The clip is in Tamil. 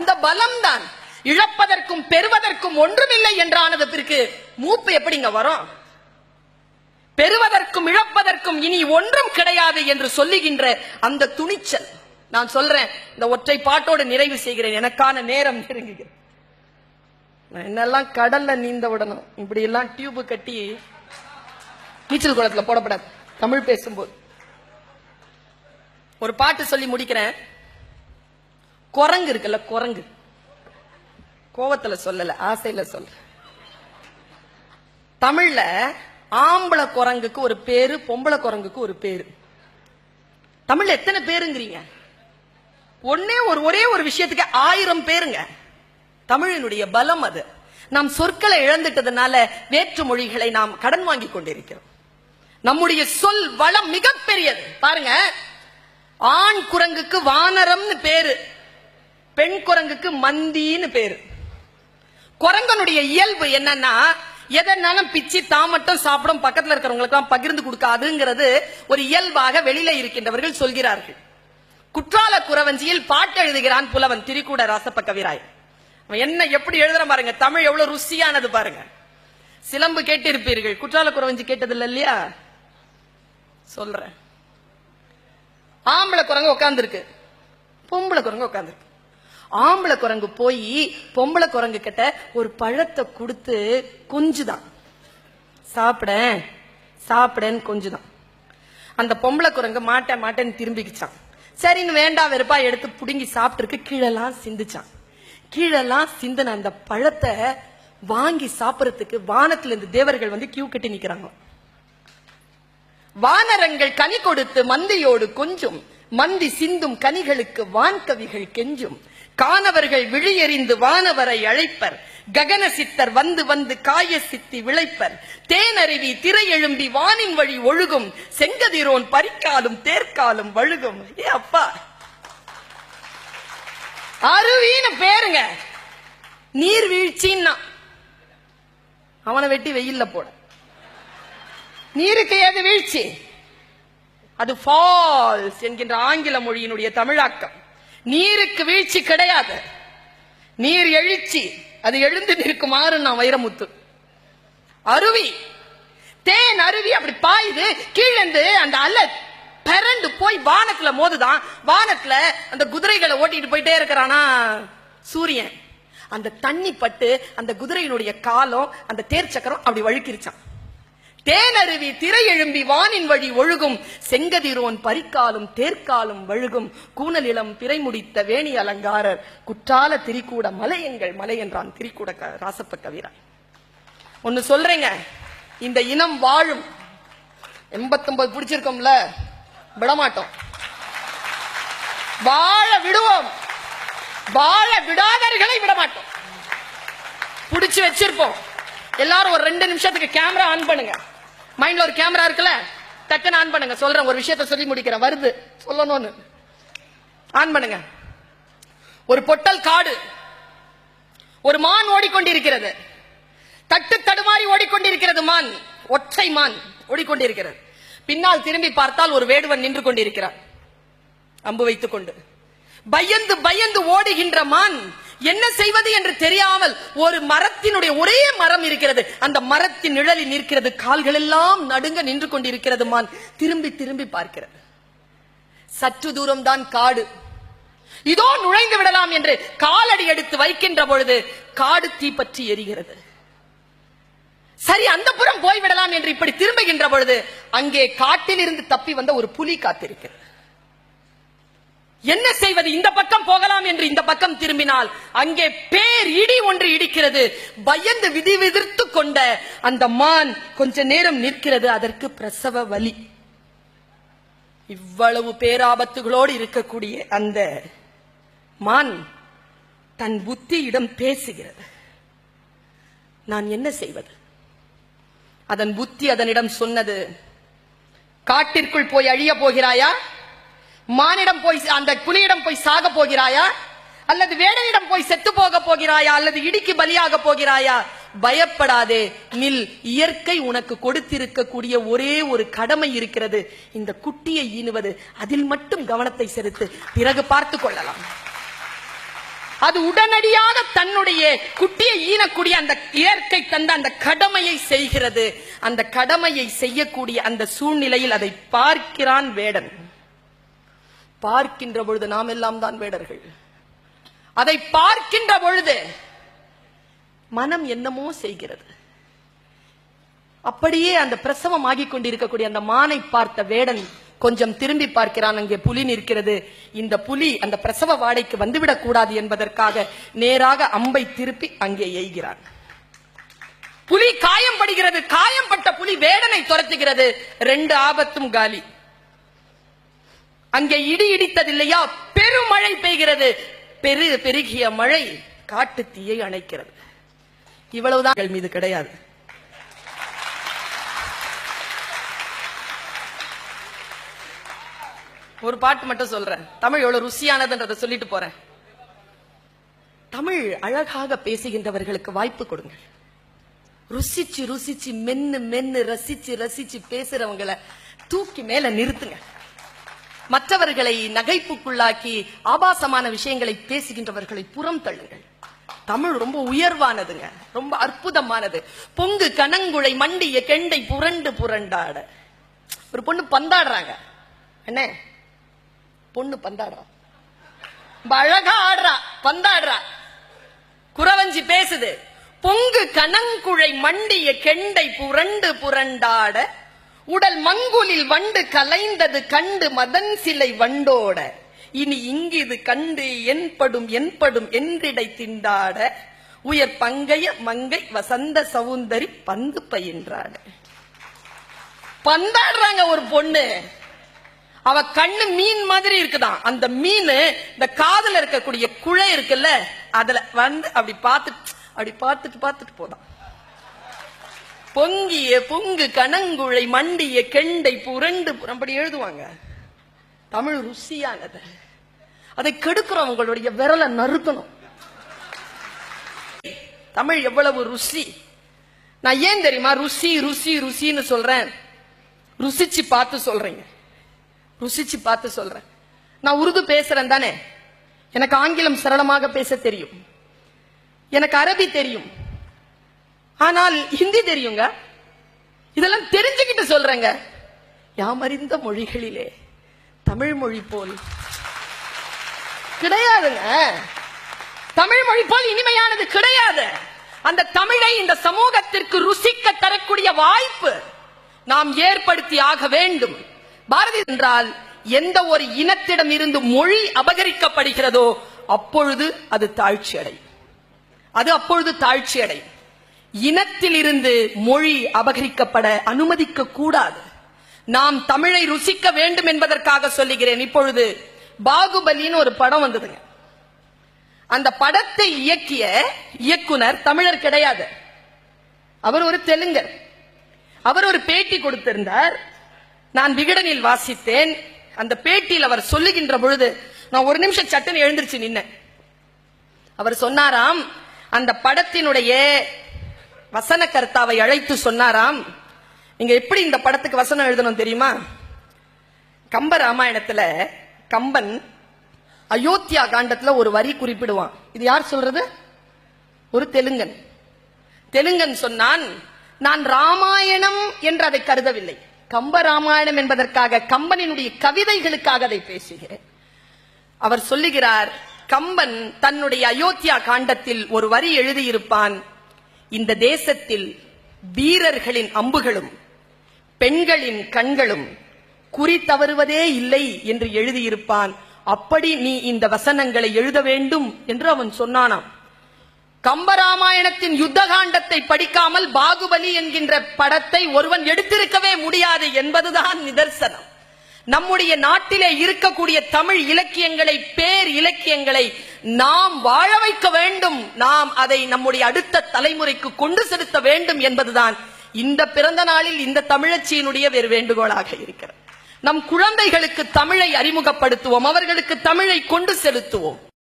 இந்த பலம் தான் இழப்பதற்கும் பெறுவதற்கும் ஒன்றுமில்லை என்றானதற்கு மூப்பு எப்படிங்க வரும்? பெறுவதற்கும் இழப்பதற்கும் இனி ஒன்றும் கிடையாது என்று சொல்லுகின்ற அந்த துணிச்சல். நான் சொல்றேன், இந்த ஒற்றை பாட்டோடு நிறைவு செய்கிறேன், எனக்கான நேரம் நெருங்குகிறேன். என்னெல்லாம் கடல்ல நீந்த விடணும், இப்படி எல்லாம் டியூப் கட்டி நீச்சல் குளத்துல போடப்படாது. தமிழ் பேசும்போது ஒரு பாட்டு சொல்லி முடிக்கிறேன். குரங்கு இருக்குல்ல, குரங்கு, கோவத்துல சொல்லல, ஆசையில சொல்ல. தமிழ்ல ஆம்பளை குரங்குக்கு ஒரு பேரு, பொம்பளை குரங்குக்கு ஒரு பேரு. தமிழ்ல எத்தனை பேருங்கிறீங்க? ஒரே ஒரு விஷயத்துக்கு 1000 பேருங்க. தமிழினுடைய பலம் அது. நாம் சொற்களை இழந்துட்டதுனால வேற்று மொழிகளை நாம் கடன் வாங்கி கொண்டிருக்கிறோம். நம்முடைய சொல் வளம் மிகப்பெரியது. பாருங்க, ஆண் குரங்குக்கு வானரம்னு பேரு, பெண் குரங்குக்கு மந்தின்னு பேரு. குரங்கனுடைய இயல்பு என்னன்னா, எதனாலும் பிச்சு தான் மட்டும் சாப்பிடும், பக்கத்துல இருக்கிறவங்களுக்கு பகிர்ந்து கொடுக்காதுங்கிறது ஒரு இயல்பாக வெளியில இருக்கின்றவர்கள் சொல்கிறார்கள். குற்றால குறவஞ்சியில் பாட்டு எழுதுகிறான் புலவன் திரிகூட ராசப்ப கவிராய். என்ன எப்படி எழுதுற பாருங்க, தமிழ் எவ்வளவு ருசியானது பாருங்க. சிலம்பு கேட்டிருப்பீர்கள், குற்றால குறவஞ்சி கேட்டது இல்லையா? சொல்றேன். ஆம்பளை குரங்கு உட்கார்ந்து இருக்கு, பொம்பளை குரங்கு உட்கார்ந்து இருக்கு. ஆம்பளை குரங்கு போய் பொம்பளை குரங்கு கிட்ட ஒரு பழத்தை கொடுத்து கொஞ்சுதான், சாப்பிட சாப்பிடன்னு கொஞ்சுதான். அந்த பொம்பளை குரங்கு மாட்டேன் மாட்டேன்னு திரும்பிக்கிச்சான். சரின்னு வேண்டா வெறுப்பா எடுத்து புடுங்கி சாப்பிட்டு இருக்கு. கீழெல்லாம் சிந்துச்சான். கீழெல்லாம் சிந்தின அந்த பழத்தை வாங்கி சாப்பிடறதுக்கு வானத்துல இருந்து தேவர்கள் வந்து கியூ கட்டி நிக்கிறாங்க. வானரங்கள் கனி கொடுத்து மந்தியோடு கொஞ்சும், மந்தி சிந்தும் கனிகளுக்கு வான்கவிகள் கெஞ்சும். காணவர்கள் விழியறிந்து வானவரை அழைப்பர், ககன சித்தர் வந்து வந்து காய சித்தி விளைப்பர். தேனருவி திரை எழும்பி வானின் வழி ஒழுகும், செங்கதிரோன் பறிக்காலும் தேர்க்காலும் வழுகும். ஏ அப்பா, அருவின்னு பேருங்க. நீர்வீழ்ச்சின்னா அவனை வெட்டி வெயில்ல போட. நீருக்கு ஏது வீழ்ச்சி? அது ஃபால்ஸ் என்கின்ற ஆங்கில மொழியினுடைய தமிழாக்கம். நீருக்கு வீழ்ச்சி கிடையாது, நீர் எழுச்சி. அது எழுந்து நிற்குமாறு நான் வைரமுத்து. அருவி, தேன் அருவி அப்படி பாயுது. கீழந்து அந்த அல பரண்டு போய் வானத்துல மோதுதான். வானத்துல அந்த குதிரைகளை ஓட்டிட்டு போயிட்டே இருக்கிறானா சூரியன். அந்த தண்ணி பட்டு அந்த குதிரையினுடைய காலம், அந்த தேர் சக்கரம் அப்படி வழுக்கிருச்சான். தேனருவி திரை எழும்பி வானின் வழி ஒழுகும், செங்கதிரோன் பறிக்காலும் தேர்க்காலும் வழுகும். கூனலிலம் பிறை முடித்த வேணி அலங்காரர், குற்றால திரிகூட மலை எங்கள் மலை என்றான் திரிகூட ராசப்ப கவிராய். ஒன்னு சொல்றேங்க, இந்த இனம் வாழும். 89 பிடிச்சிருக்கோம்ல, விடமாட்டோம், வாழ விடுவோம். வாழ விடாதவர்களை விடமாட்டோம், பிடிச்சு வச்சிருப்போம். எல்லாரும் ஒரு 2 நிமிஷத்துக்கு கேமரா ஆன் பண்ணுங்க. மைண்ட்ல ஒரு கேமரா இருக்குல்ல, டக்குன்னு ஆன் பண்ணுங்க. சொல்றேன், ஒரு விஷயத்தை சொல்லி முடிக்கிறேன், வருது சொல்லணும்னு. ஆன் பண்ணுங்க. ஒரு பொட்டல் காடு, ஒரு மான் ஓடிக்கொண்டிருக்கிறது. தட்டு தடுமாறி ஓடிக்கொண்டிருக்கிறது மான், ஒற்றை மான் ஓடிக்கொண்டிருக்கிறது. பின்னால் திரும்பி பார்த்தால் ஒரு வேடுவன் நின்று கொண்டிருக்கிறார், அம்பு வைத்துக் கொண்டு. பயந்து பயந்து ஓடுகின்ற மான் என்ன செய்வது என்று தெரியாமல், ஒரு மரத்தினுடைய ஒரே மரம் இருக்கிறது, அந்த மரத்தின் நிழலில் நிற்கிறது. கால்கள் எல்லாம் நடுங்க நின்று கொண்டிருக்கிறது மான். திரும்பி திரும்பி பார்க்கிறது. சற்று தூரம் தான் காடு. இதோ நுழைந்து விடலாம் என்று காலடி எடுத்து வைக்கின்ற பொழுது காடு தீப்பற்றி எரிகிறது. சரி, அந்த புறம் போய்விடலாம் என்று இப்படி திரும்புகின்ற பொழுது அங்கே காட்டில் இருந்து தப்பி வந்த ஒரு புலி காத்திருக்கிறது. என்ன செய்வது? இந்த பக்கம் போகலாம் என்று இந்த பக்கம் திரும்பினால் அங்கே பேர் இடி ஒன்று இடிக்கிறது. பயந்து விதி விதிர்த்து கொண்ட அந்த மான் கொஞ்ச நேரம் நிற்கிறது. அதற்கு பிரசவ வலி. இவ்வளவு பேராபத்துகளோடு இருக்கக்கூடிய அந்த மான் தன் புத்தியிடம் பேசுகிறது. நான் என்ன செய்வது? அதன் புத்தி அதனிடம் சொன்னது, காட்டிற்குள் போய் அழிய போகிறாயா? மானிடம் போய் அந்த புலியிடம் போய் சாக போகிறாயா? அல்லது வேடையிடம் போய் செத்து போக போகிறாயா? அல்லது இடிக்கு பலியாக போகிறாயா? பயப்படாதே, நில். இயற்கை உனக்கு கொடுத்திருக்கக்கூடிய ஒரே ஒரு கடமை இருக்கிறது, இந்த குட்டியை ஈனுவது. அதில் மட்டும் கவனத்தை செலுத்து, பிறகு பார்த்துக் கொள்ளலாம். அது உடனடியாக தன்னுடைய குட்டியை ஈனக்கூடிய அந்த இயற்கை தந்த அந்த கடமையை செய்கிறது. அந்த கடமையை செய்யக்கூடிய அந்த சூழ்நிலையில் அதை பார்க்கிறான் வேடன். பார்க்கின்ற பொழுது நாம் எல்லாம் தான் வேடர்கள். அதை பார்க்கின்ற பொழுது மனம் என்னமோ செய்கிறது. அப்படியே அந்த பிரசவம் ஆகிக் கொண்டிருக்கக்கூடிய அந்த மானை பார்த்த வேடன் கொஞ்சம் திரும்பி பார்க்கிறான். அங்கே புலி நிற்கிறது. இந்த புலி அந்த பிரசவ வாடைக்கு வந்துவிடக் கூடாது என்பதற்காக நேராக அம்பை திருப்பி அங்கே எய்கிறான். புலி காயம்படுகிறது. காயம்பட்ட புலி வேடனை துரத்துகிறது. 2 ஆபத்தும் காலி. அங்கே இடி இடித்ததில்லையா, பெருமழை பெய்கிறது. பெருகிய மழை காட்டு தீயை அணைக்கிறது. இவ்வளவுதான் மீது கிடையாது. ஒரு பாட்டு மட்டும் சொல்றேன். தமிழ் எவ்வளவு ருசியானதுன்றதை சொல்லிட்டு போறேன். தமிழ் அழகாக பேசுகின்றவர்களுக்கு வாய்ப்பு கொடுங்க. ருசிச்சு ருசிச்சு மென்னு மென்னு ரசிச்சு ரசிச்சு பேசுறவங்களை தூக்கி மேல நிறுத்துங்க. மற்றவர்களை நகைப்புக்குள்ளாக்கி ஆபாசமான விஷயங்களை பேசுகின்றவர்களை புறம் தள்ளுங்கள். தமிழ் ரொம்ப உயர்வானதுங்க, ரொம்ப அற்புதமானது. பொங்கு கனங்குழை மண்டிய கெண்டை புரண்டு புரண்டாட. ஒரு பொண்ணு பந்தாடுறாங்க. என்ன பொண்ணு பந்தாடுறா, அழகா ஆடுறா, பந்தாடுறா, குறவஞ்சி பேசுது. பொங்கு கனங்குழை மண்டிய கெண்டை புரண்டு புரண்டாட உடல் மங்குலில் வண்டு கலைந்தது கண்டு மதன் சிலை வண்டோட இனி இங்கிது கண்டு என்படும் என்படும் என்றிடை திண்டாட உயர் பங்கைய மங்கை வசந்த சவுந்தரி பந்து பயின்றாட. பந்தாடுறாங்க ஒரு பொண்ணு. அவ கண்ணு மீன் மாதிரி இருக்குதான். அந்த மீன் இந்த காதுல இருக்கக்கூடிய குழை இருக்குல்ல, அதுல வந்து அப்படி பார்த்துட்டு போதான். பொங்கிய பொங்கு கனங்குழை மண்டிய கெண்டை புரண்டு அப்படி எழுதுவாங்க. தமிழ் ருசியானது. அதை கெடுக்கிறோம். உங்களுடைய விரலை நறுக்கணும். தமிழ் எவ்வளவு ருசி. நான் ஏன் தெரியுமா ருசி ருசி ருசின்னு சொல்றேன்? ருசிச்சு பார்த்து சொல்றீங்க. ருசிச்சு பார்த்து சொல்றேன். நான் உருது பேசுறேன் தானே, எனக்கு ஆங்கிலம் சரளமாக பேச தெரியும், எனக்கு அரபி தெரியும், ஆனால் ஹிந்தி தெரியுங்க. இதெல்லாம் தெரிஞ்சுக்கிட்டு சொல்றேங்க. யாமறிந்த மொழிகளிலே தமிழ் மொழி போல் கிடையாதுங்க. தமிழ் மொழி போல் இனிமையானது கிடையாது. அந்த தமிழை இந்த சமூகத்திற்கு ருசிக்க தரக்கூடிய வாய்ப்பு நாம் ஏற்படுத்தி ஆக வேண்டும். பாரதி என்றால் எந்த ஒரு இனத்திடம் இருந்து மொழி அபகரிக்கப்படுகிறதோ அப்பொழுது அது தாழ்ச்சி அடையும். அப்பொழுது தாழ்ச்சி அடையும். இனத்தில் இருந்து மொழி அபகரிக்கப்பட அனுமதிக்க கூடாது. நாம் தமிழை ருசிக்க வேண்டும் என்பதற்காக சொல்லுகிறேன். இப்பொழுது பாகுபலின்னு ஒரு படம் வந்ததுங்க. அந்த படத்தை இயக்கிய இயக்குனர் தமிழர் கிடையாது. அவர் ஒரு தெலுங்கர். அவர் ஒரு பேட்டி கொடுத்திருந்தார். நான் விகடனில் வாசித்தேன். அந்த பேட்டியில் அவர் சொல்லுகின்ற பொழுது நான் ஒரு நிமிஷம் சட்டுன்னு எழுந்திருச்சு நின்னேன். அவர் சொன்னாராம், அந்த படத்தினுடைய வசன கர்த்தாவை அழைத்து சொன்னாராம், நீங்க எப்படி இந்த படத்துக்கு வசனம் எழுதணும் தெரியுமா? கம்ப ராமாயணத்துல கம்பன் அயோத்தியா காண்டத்துல ஒரு வரி குறிப்பிடுவான். இது யார் சொல்றது? ஒரு தெலுங்கன். தெலுங்கன் சொன்னான், நான் ராமாயணம் என்று அதை கருதவில்லை, கம்ப ராமாயணம் என்பதற்காக கம்பனினுடைய கவிதைகளுக்காக அதை பேசுகிறேன். அவர் சொல்லுகிறார், கம்பன் தன்னுடைய அயோத்தியா காண்டத்தில் ஒரு வரி எழுதியிருப்பான், இந்த தேசத்தில் வீரர்களின் அம்புகளும் பெண்களின் கண்களும் குறி தவறுவதே இல்லை என்று எழுதியிருப்பான். அப்படி நீ இந்த வசனங்களை எழுத வேண்டும் என்று அவன் சொன்னானாம். கம்பராமாயணத்தின் யுத்த காண்டத்தை படிக்காமல் பாகுபலி என்கின்ற படத்தை ஒருவன் எடுத்திருக்கவே முடியாது என்பதுதான் நிதர்சனம். நம்முடைய நாட்டிலே இருக்கக்கூடிய தமிழ் இலக்கியங்களை, பேர் இலக்கியங்களை நாம் வாழ வைக்க வேண்டும். நாம் அதை நம்முடைய அடுத்த தலைமுறைக்கு கொண்டு செலுத்த வேண்டும் என்பதுதான் இந்த பிறந்த நாளில் இந்த தமிழச்சியினுடைய வேறு வேண்டுகோளாக இருக்கிறது. நம் குழந்தைகளுக்கு தமிழை அறிமுகப்படுத்துவோம், அவர்களுக்கு தமிழை கொண்டு செலுத்துவோம்.